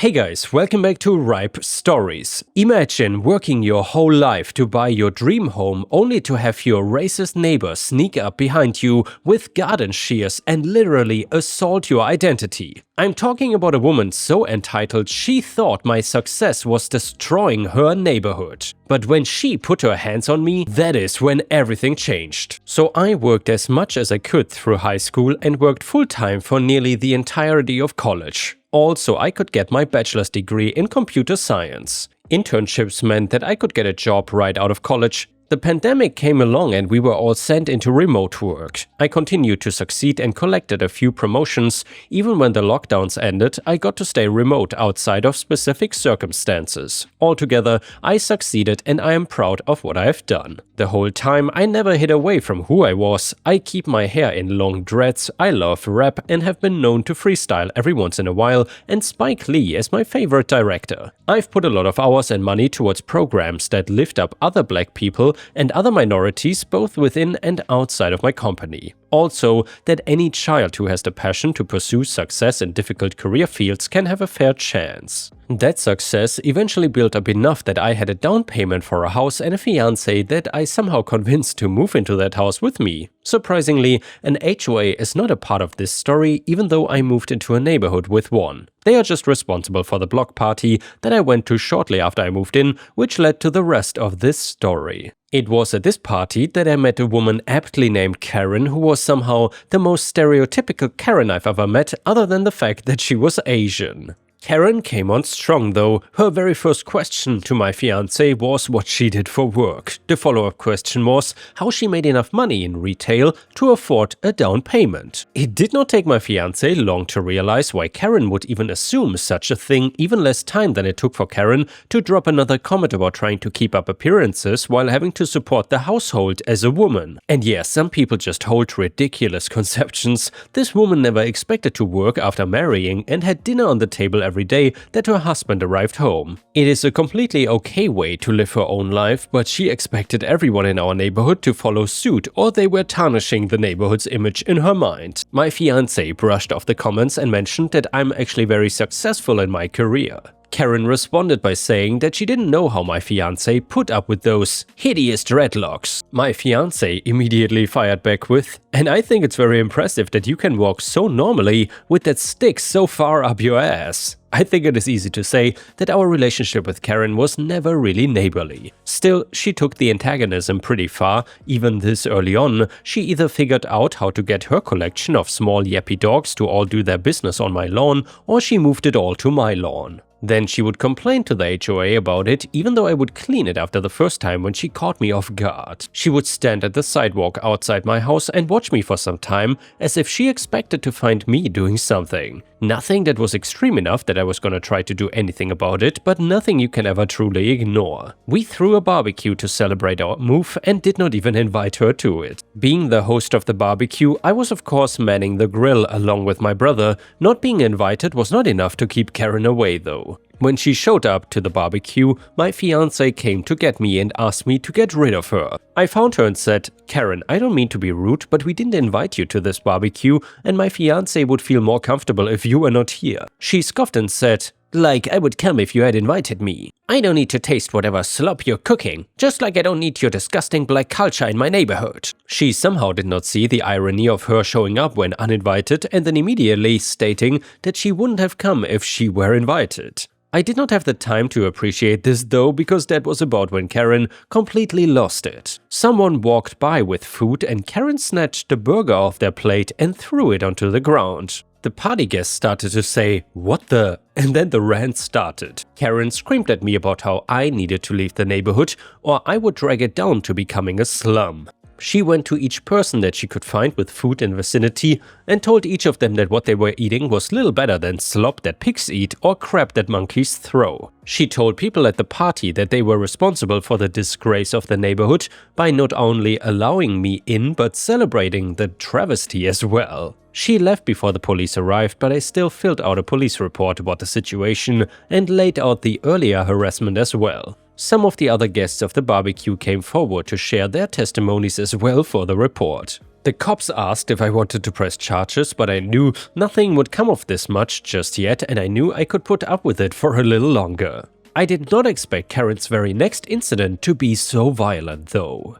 Hey guys, welcome back to Ripe Stories. Imagine working your whole life to buy your dream home only to have your racist neighbor sneak up behind you with garden shears and literally assault your identity. I'm talking about a woman so entitled she thought my success was destroying her neighborhood. But when she put her hands on me, that is when everything changed. So I worked as much as I could through high school and worked full-time for nearly the entirety of college. Also, I could get my bachelor's degree in computer science. Internships meant that I could get a job right out of college. The pandemic came along and we were all sent into remote work. I continued to succeed and collected a few promotions. Even when the lockdowns ended, I got to stay remote outside of specific circumstances. Altogether, I succeeded and I am proud of what I have done. The whole time, I never hid away from who I was. I keep my hair in long dreads, I love rap and have been known to freestyle every once in a while, and Spike Lee is my favorite director. I've put a lot of hours and money towards programs that lift up other black people and other minorities both within and outside of my company. Also, that any child who has the passion to pursue success in difficult career fields can have a fair chance. That success eventually built up enough that I had a down payment for a house and a fiancé that I somehow convinced to move into that house with me. Surprisingly, an HOA is not a part of this story, even though I moved into a neighborhood with one. They are just responsible for the block party that I went to shortly after I moved in, which led to the rest of this story. It was at this party that I met a woman aptly named Karen who was somehow the most stereotypical Karen I've ever met, other than the fact that she was Asian. Karen came on strong though. Her very first question to my fiancé was what she did for work. The follow-up question was how she made enough money in retail to afford a down payment. It did not take my fiancé long to realize why Karen would even assume such a thing, even less time than it took for Karen to drop another comment about trying to keep up appearances while having to support the household as a woman. And yeah, some people just hold ridiculous conceptions. This woman never expected to work after marrying and had dinner on the table every day that her husband arrived home. It is a completely okay way to live her own life, but she expected everyone in our neighborhood to follow suit or they were tarnishing the neighborhood's image in her mind. My fiancé brushed off the comments and mentioned that I'm actually very successful in my career. Karen responded by saying that she didn't know how my fiancé put up with those hideous dreadlocks. My fiancé immediately fired back with, "And I think it's very impressive that you can walk so normally with that stick so far up your ass." I think it is easy to say that our relationship with Karen was never really neighborly. Still, she took the antagonism pretty far. Even this early on, she either figured out how to get her collection of small yappy dogs to all do their business on my lawn, or she moved it all to my lawn. Then she would complain to the HOA about it, even though I would clean it after the first time when she caught me off guard. She would stand at the sidewalk outside my house and watch me for some time, as if she expected to find me doing something. Nothing that was extreme enough that I was gonna try to do anything about it, but nothing you can ever truly ignore. We threw a barbecue to celebrate our move and did not even invite her to it. Being the host of the barbecue, I was of course manning the grill along with my brother. Not being invited was not enough to keep Karen away though. When she showed up to the barbecue, my fiancé came to get me and asked me to get rid of her. I found her and said, "Karen, I don't mean to be rude, but we didn't invite you to this barbecue and my fiancé would feel more comfortable if you were not here." She scoffed and said, "Like I would come if you had invited me. I don't need to taste whatever slop you're cooking, just like I don't need your disgusting black culture in my neighborhood." She somehow did not see the irony of her showing up when uninvited and then immediately stating that she wouldn't have come if she were invited. I did not have the time to appreciate this though, because that was about when Karen completely lost it. Someone walked by with food and Karen snatched the burger off their plate and threw it onto the ground. The party guests started to say, "What the?" And then the rant started. Karen screamed at me about how I needed to leave the neighborhood or I would drag it down to becoming a slum. She went to each person that she could find with food in vicinity and told each of them that what they were eating was little better than slop that pigs eat or crap that monkeys throw. She told people at the party that they were responsible for the disgrace of the neighborhood by not only allowing me in but celebrating the travesty as well. She left before the police arrived, but I still filled out a police report about the situation and laid out the earlier harassment as well. Some of the other guests of the barbecue came forward to share their testimonies as well for the report. The cops asked if I wanted to press charges, but I knew nothing would come of this much just yet, and I knew I could put up with it for a little longer. I did not expect Karen's very next incident to be so violent though.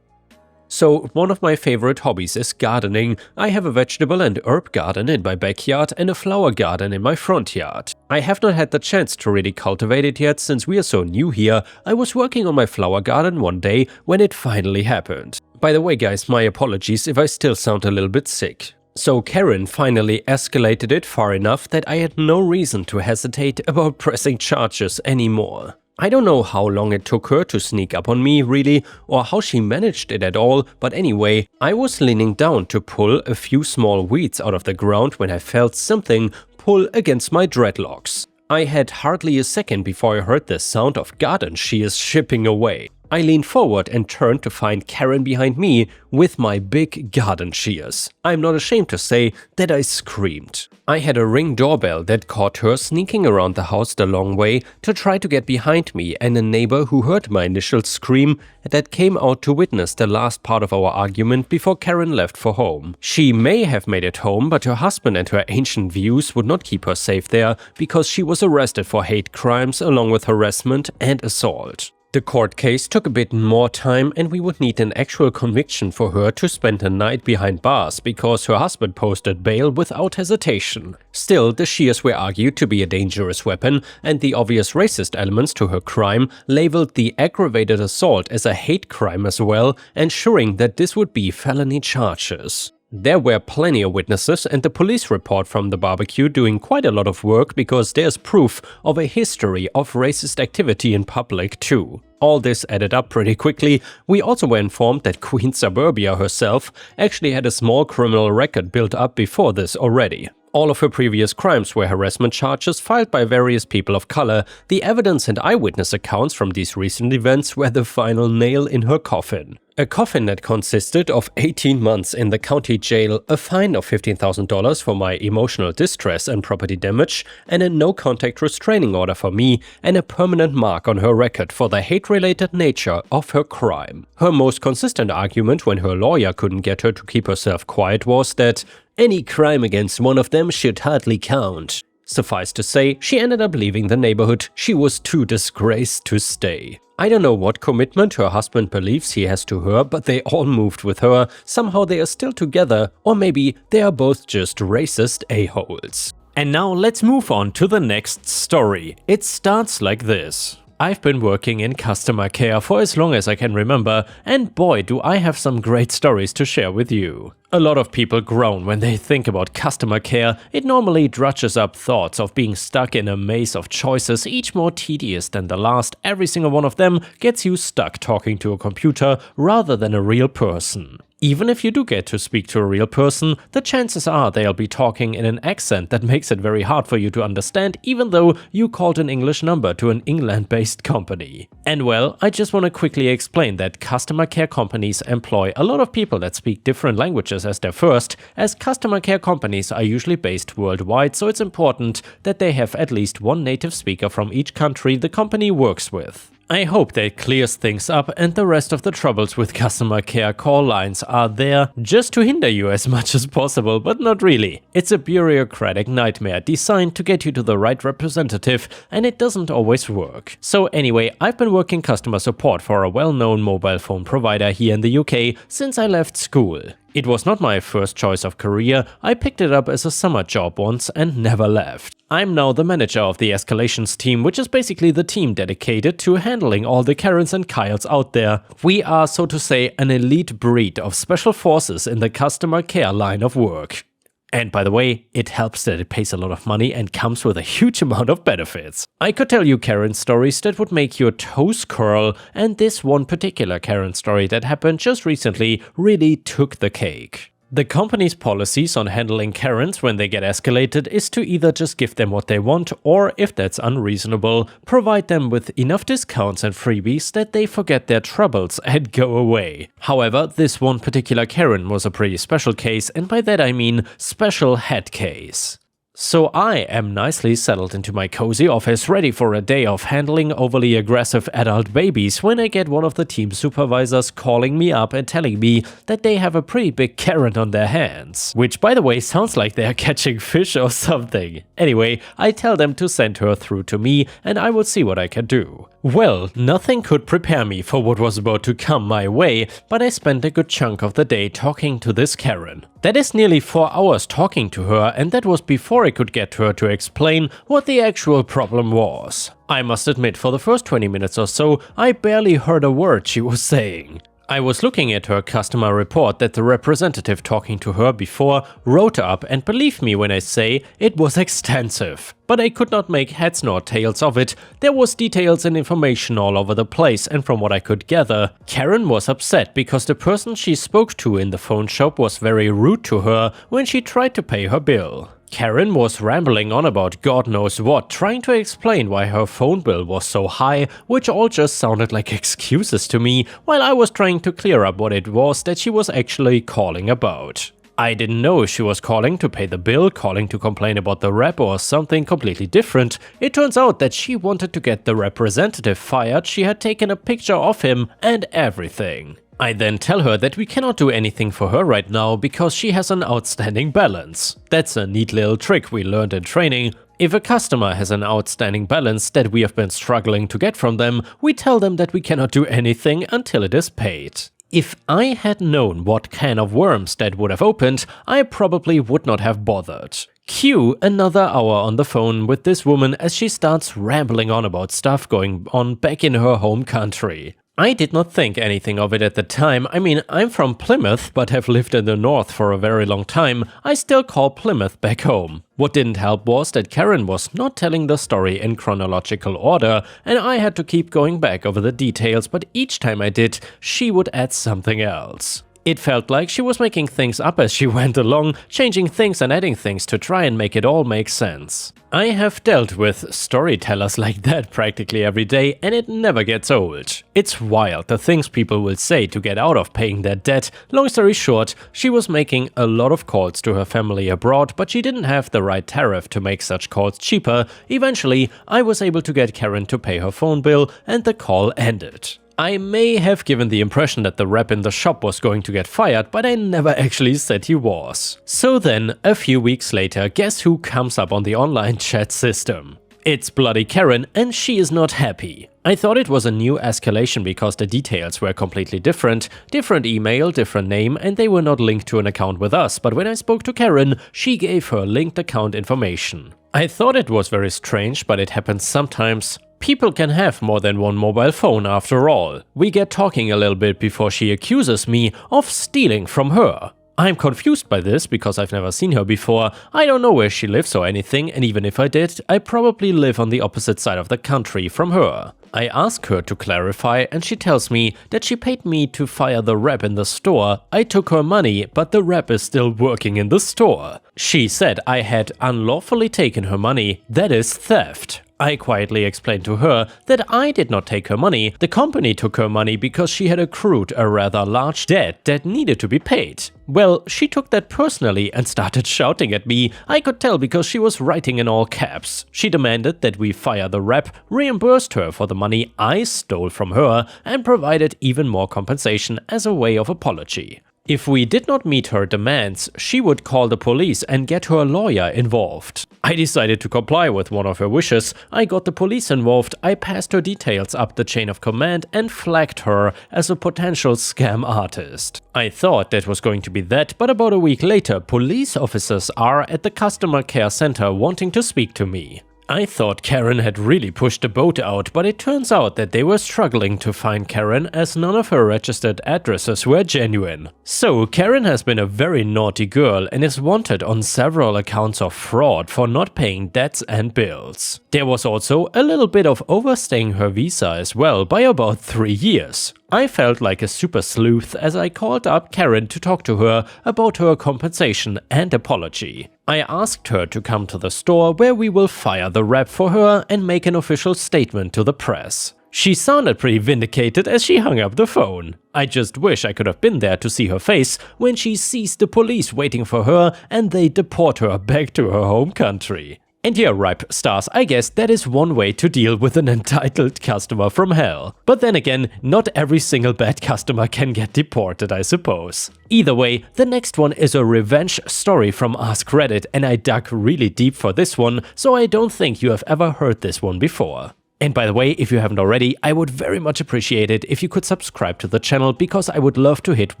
So, one of my favorite hobbies is gardening. I have a vegetable and herb garden in my backyard and a flower garden in my front yard. I have not had the chance to really cultivate it yet since we are so new here. I was working on my flower garden one day when it finally happened. By the way guys, my apologies if I still sound a little bit sick. So Karen finally escalated it far enough that I had no reason to hesitate about pressing charges anymore. I don't know how long it took her to sneak up on me really, or how she managed it at all, but anyway, I was leaning down to pull a few small weeds out of the ground when I felt something pull against my dreadlocks. I had hardly a second before I heard the sound of garden shears chipping away. I leaned forward and turned to find Karen behind me with my big garden shears. I'm not ashamed to say that I screamed. I had a Ring doorbell that caught her sneaking around the house the long way to try to get behind me, and a neighbor who heard my initial scream that came out to witness the last part of our argument before Karen left for home. She may have made it home, but her husband and her ancient views would not keep her safe there because she was arrested for hate crimes along with harassment and assault. The court case took a bit more time, and we would need an actual conviction for her to spend a night behind bars because her husband posted bail without hesitation. Still, the shears were argued to be a dangerous weapon, and the obvious racist elements to her crime labeled the aggravated assault as a hate crime as well, ensuring that this would be felony charges. There were plenty of witnesses and the police report from the barbecue doing quite a lot of work because there's proof of a history of racist activity in public too. All this added up pretty quickly. We also were informed that Queen Suburbia herself actually had a small criminal record built up before this already. All of her previous crimes were harassment charges filed by various people of color. The evidence and eyewitness accounts from these recent events were the final nail in her coffin. A coffin that consisted of 18 months in the county jail, a fine of $15,000 for my emotional distress and property damage, and a no-contact restraining order for me, and a permanent mark on her record for the hate-related nature of her crime. Her most consistent argument when her lawyer couldn't get her to keep herself quiet was that any crime against one of them should hardly count. Suffice to say, she ended up leaving the neighborhood. She was too disgraced to stay. I don't know what commitment her husband believes he has to her, but they all moved with her. Somehow they are still together, or maybe they are both just racist a-holes. And now let's move on to the next story. It starts like this. I've been working in customer care for as long as I can remember, and boy do I have some great stories to share with you. A lot of people groan when they think about customer care. It normally drudges up thoughts of being stuck in a maze of choices, each more tedious than the last. Every single one of them gets you stuck talking to a computer rather than a real person. Even if you do get to speak to a real person, the chances are they'll be talking in an accent that makes it very hard for you to understand, even though you called an English number to an England-based company. And well, I just want to quickly explain that customer care companies employ a lot of people that speak different languages as their first, as customer care companies are usually based worldwide, so it's important that they have at least one native speaker from each country the company works with. I hope that clears things up, and the rest of the troubles with customer care call lines are there just to hinder you as much as possible, but not really. It's a bureaucratic nightmare designed to get you to the right representative, and it doesn't always work. So anyway, I've been working customer support for a well-known mobile phone provider here in the UK since I left school. It was not my first choice of career. I picked it up as a summer job once and never left. I'm now the manager of the escalations team, which is basically the team dedicated to handling all the Karens and Kyles out there. We are, so to say, an elite breed of special forces in the customer care line of work. And by the way, it helps that it pays a lot of money and comes with a huge amount of benefits. I could tell you Karen stories that would make your toes curl, and this one particular Karen story that happened just recently really took the cake. The company's policies on handling Karens when they get escalated is to either just give them what they want, or if that's unreasonable, provide them with enough discounts and freebies that they forget their troubles and go away. However, this one particular Karen was a pretty special case, and by that I mean special head case. So I am nicely settled into my cozy office, ready for a day of handling overly aggressive adult babies, when I get one of the team supervisors calling me up and telling me that they have a pretty big Karen on their hands. Which, by the way, sounds like they are catching fish or something. Anyway, I tell them to send her through to me and I will see what I can do. Well, nothing could prepare me for what was about to come my way, but I spent a good chunk of the day talking to this Karen. That is nearly 4 hours talking to her, and that was before I could get her to explain what the actual problem was. I must admit, for the first 20 minutes or so, I barely heard a word she was saying. I was looking at her customer report that the representative talking to her before wrote up, and believe me when I say it was extensive. But I could not make heads nor tails of it. There was details and information all over the place, and from what I could gather, Karen was upset because the person she spoke to in the phone shop was very rude to her when she tried to pay her bill. Karen was rambling on about God knows what, trying to explain why her phone bill was so high, which all just sounded like excuses to me, while I was trying to clear up what it was that she was actually calling about. I didn't know she was calling to pay the bill, calling to complain about the rep, or something completely different. It turns out that she wanted to get the representative fired. She had taken a picture of him and everything. I then tell her that we cannot do anything for her right now because she has an outstanding balance. That's a neat little trick we learned in training. If a customer has an outstanding balance that we have been struggling to get from them, we tell them that we cannot do anything until it is paid. If I had known what can of worms that would have opened, I probably would not have bothered. Cue another hour on the phone with this woman as she starts rambling on about stuff going on back in her home country. I did not think anything of it at the time. I mean, I'm from Plymouth, but have lived in the north for a very long time. I still call Plymouth back home. What didn't help was that Karen was not telling the story in chronological order, and I had to keep going back over the details, but each time I did, she would add something else. It felt like she was making things up as she went along, changing things and adding things to try and make it all make sense. I have dealt with storytellers like that practically every day, and it never gets old. It's wild the things people will say to get out of paying their debt. Long story short, she was making a lot of calls to her family abroad, but she didn't have the right tariff to make such calls cheaper. Eventually, I was able to get Karen to pay her phone bill, and the call ended. I may have given the impression that the rep in the shop was going to get fired, but I never actually said he was. So then, a few weeks later, guess who comes up on the online chat system? It's bloody Karen, and she is not happy. I thought it was a new escalation because the details were completely different. Different email, different name, and they were not linked to an account with us, but when I spoke to Karen, she gave her linked account information. I thought it was very strange, but it happens sometimes. People can have more than one mobile phone after all. We get talking a little bit before she accuses me of stealing from her. I'm confused by this because I've never seen her before. I don't know where she lives or anything, and even if I did, I probably live on the opposite side of the country from her. I ask her to clarify, and she tells me that she paid me to fire the rep in the store. I took her money, but the rep is still working in the store. She said I had unlawfully taken her money. That is theft. I quietly explained to her that I did not take her money. The company took her money because she had accrued a rather large debt that needed to be paid. Well, she took that personally and started shouting at me. I could tell because she was writing in all caps. She demanded that we fire the rep, reimbursed her for the money I stole from her, and provided even more compensation as a way of apology. If we did not meet her demands, she would call the police and get her lawyer involved. I decided to comply with one of her wishes. I got the police involved, I passed her details up the chain of command and flagged her as a potential scam artist. I thought that was going to be that, but about a week later, police officers are at the customer care center wanting to speak to me. I thought Karen had really pushed the boat out, but it turns out that they were struggling to find Karen as none of her registered addresses were genuine. So Karen has been a very naughty girl and is wanted on several accounts of fraud for not paying debts and bills. There was also a little bit of overstaying her visa as well by about 3 years. I felt like a super sleuth as I called up Karen to talk to her about her compensation and apology. I asked her to come to the store where we will fire the rep for her and make an official statement to the press. She sounded pretty vindicated as she hung up the phone. I just wish I could have been there to see her face when she sees the police waiting for her and they deport her back to her home country. And yeah, Ripe Stars, I guess that is one way to deal with an entitled customer from hell. But then again, not every single bad customer can get deported, I suppose. Either way, the next one is a revenge story from Ask Reddit, and I dug really deep for this one, so I don't think you have ever heard this one before. And by the way, if you haven't already, I would very much appreciate it if you could subscribe to the channel, because I would love to hit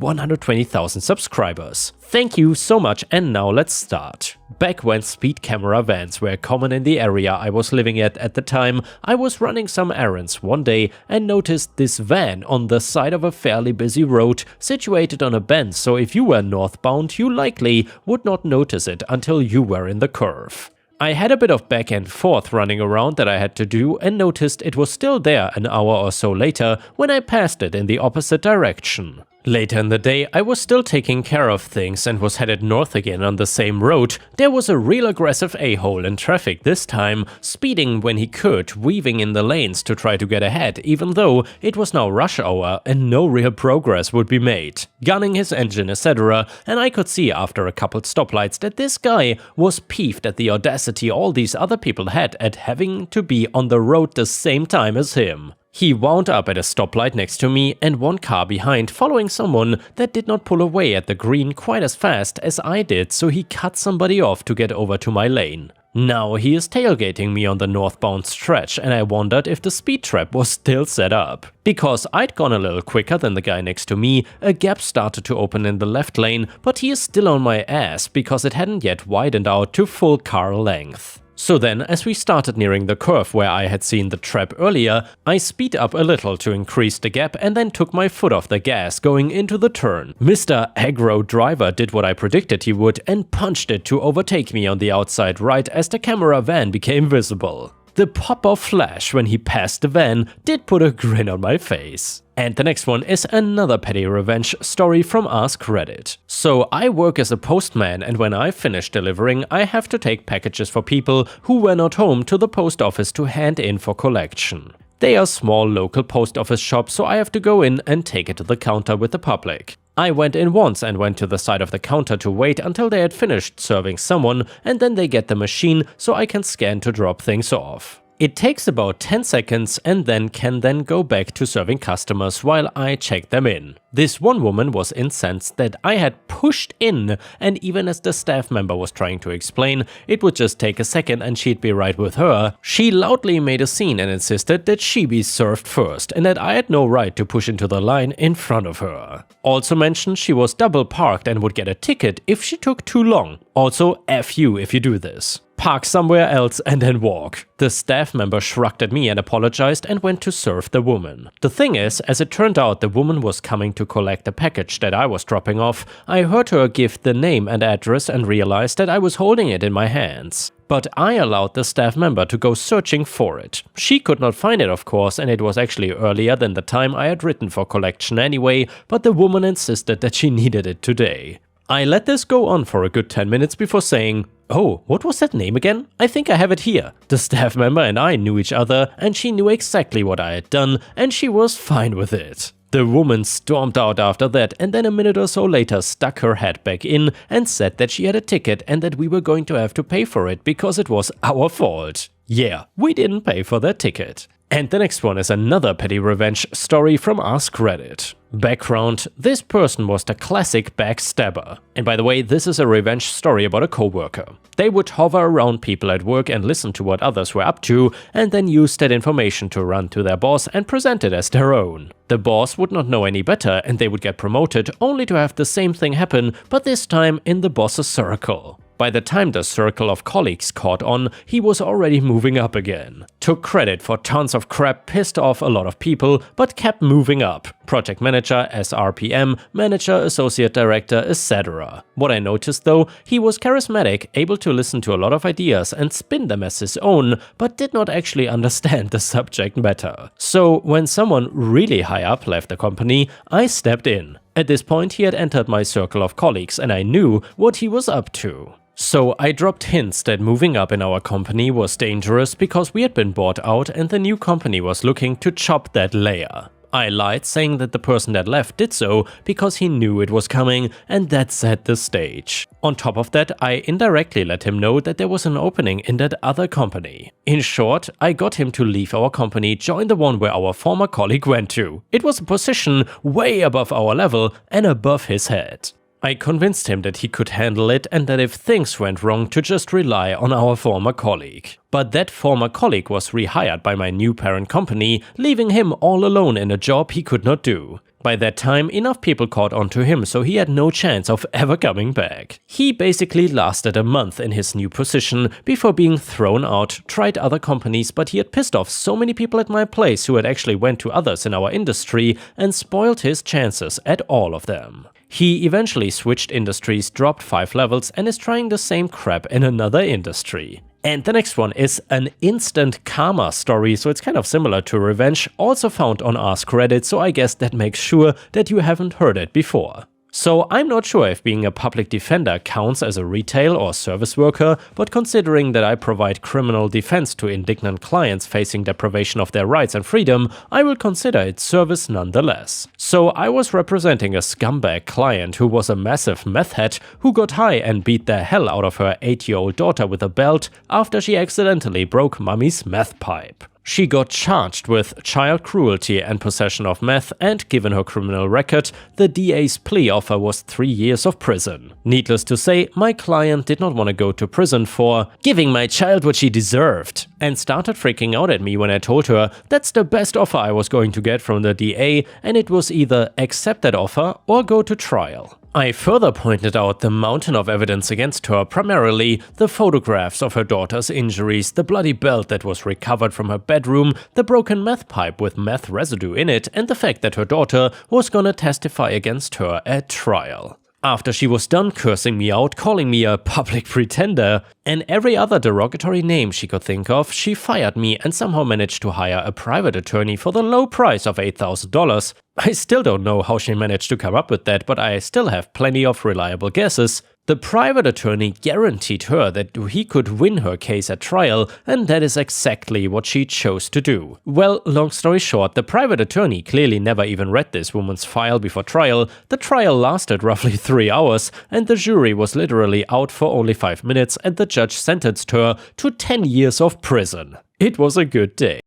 120,000 subscribers. Thank you so much, and now let's start. Back when speed camera vans were common in the area I was living at the time, I was running some errands one day and noticed this van on the side of a fairly busy road situated on a bend, so if you were northbound you likely would not notice it until you were in the curve. I had a bit of back and forth running around that I had to do and noticed it was still there an hour or so later when I passed it in the opposite direction. Later in the day, I was still taking care of things and was headed north again on the same road. There was a real aggressive a-hole in traffic this time, speeding when he could, weaving in the lanes to try to get ahead, even though it was now rush hour and no real progress would be made, gunning his engine, etc. And I could see after a couple stoplights that this guy was peeved at the audacity all these other people had at having to be on the road the same time as him. He wound up at a stoplight next to me and one car behind, following someone that did not pull away at the green quite as fast as I did, so he cut somebody off to get over to my lane. Now he is tailgating me on the northbound stretch, and I wondered if the speed trap was still set up. Because I'd gone a little quicker than the guy next to me, a gap started to open in the left lane, but he is still on my ass because it hadn't yet widened out to full car length. So then, as we started nearing the curve where I had seen the trap earlier, I speed up a little to increase the gap and then took my foot off the gas going into the turn. Mr. Aggro Driver did what I predicted he would and punched it to overtake me on the outside right as the camera van became visible. The pop-off flash when he passed the van did put a grin on my face. And the next one is another petty revenge story from Ask Reddit. So I work as a postman, and when I finish delivering, I have to take packages for people who were not home to the post office to hand in for collection. They are small local post office shops, so I have to go in and take it to the counter with the public. I went in once and went to the side of the counter to wait until they had finished serving someone, and then they get the machine so I can scan to drop things off. It takes about 10 seconds and then can go back to serving customers while I check them in. This one woman was incensed that I had pushed in, and even as the staff member was trying to explain it would just take a second and she'd be right with her, she loudly made a scene and insisted that she be served first and that I had no right to push into the line in front of her. Also mentioned she was double parked and would get a ticket if she took too long. Also, F you if you do this. Park somewhere else and then walk. The staff member shrugged at me and apologized and went to serve the woman. The thing is, as it turned out the woman was coming to collect the package that I was dropping off, I heard her give the name and address and realized that I was holding it in my hands. But I allowed the staff member to go searching for it. She could not find it, of course, and it was actually earlier than the time I had written for collection anyway, but the woman insisted that she needed it today. I let this go on for a good 10 minutes before saying, "Oh, what was that name again? I think I have it here." The staff member and I knew each other, and she knew exactly what I had done, and she was fine with it. The woman stormed out after that, and then a minute or so later stuck her head back in and said that she had a ticket and that we were going to have to pay for it because it was our fault. Yeah, we didn't pay for that ticket. And the next one is another petty revenge story from Ask Reddit. Background: this person was the classic backstabber. And by the way, this is a revenge story about a coworker. They would hover around people at work and listen to what others were up to, and then use that information to run to their boss and present it as their own. The boss would not know any better, and they would get promoted only to have the same thing happen, but this time in the boss's circle. By the time the circle of colleagues caught on, he was already moving up again. Took credit for tons of crap, pissed off a lot of people, but kept moving up. project manager, SRPM, manager, associate director, etc. What I noticed though, he was charismatic, able to listen to a lot of ideas and spin them as his own, but did not actually understand the subject matter. So when someone really high up left the company, I stepped in. At this point he had entered my circle of colleagues and I knew what he was up to. So I dropped hints that moving up in our company was dangerous because we had been bought out and the new company was looking to chop that layer. I lied, saying that the person that left did so because he knew it was coming, and that set the stage. On top of that, I indirectly let him know that there was an opening in that other company. In short, I got him to leave our company, join the one where our former colleague went to. It was a position way above our level and above his head. I convinced him that he could handle it and that if things went wrong to just rely on our former colleague. But that former colleague was rehired by my new parent company, leaving him all alone in a job he could not do. By that time, enough people caught on to him, so he had no chance of ever coming back. He basically lasted a month in his new position before being thrown out, tried other companies, but he had pissed off so many people at my place who had actually went to others in our industry and spoiled his chances at all of them. He eventually switched industries, dropped 5 levels and is trying the same crap in another industry. And the next one is an instant karma story, so it's kind of similar to revenge, also found on Ask Reddit, so I guess that makes sure that you haven't heard it before. So I'm not sure if being a public defender counts as a retail or service worker, but considering that I provide criminal defense to indignant clients facing deprivation of their rights and freedom, I will consider it service nonetheless. So I was representing a scumbag client who was a massive meth head who got high and beat the hell out of her 8-year-old daughter with a belt after she accidentally broke mommy's meth pipe. She got charged with child cruelty and possession of meth, and given her criminal record, the DA's plea offer was 3 years of prison. Needless to say, my client did not want to go to prison for giving my child what she deserved, and started freaking out at me when I told her that's the best offer I was going to get from the DA, and it was either accept that offer or go to trial. I further pointed out the mountain of evidence against her, primarily the photographs of her daughter's injuries, the bloody belt that was recovered from her bedroom, the broken meth pipe with meth residue in it, and the fact that her daughter was gonna testify against her at trial. After she was done cursing me out, calling me a public pretender, and every other derogatory name she could think of, she fired me and somehow managed to hire a private attorney for the low price of $8,000. I still don't know how she managed to come up with that, but I still have plenty of reliable guesses. The private attorney guaranteed her that he could win her case at trial, and that is exactly what she chose to do. Well, long story short, the private attorney clearly never even read this woman's file before trial. The trial lasted roughly 3 hours, and the jury was literally out for only 5 minutes, and the judge sentenced her to 10 years of prison. It was a good day.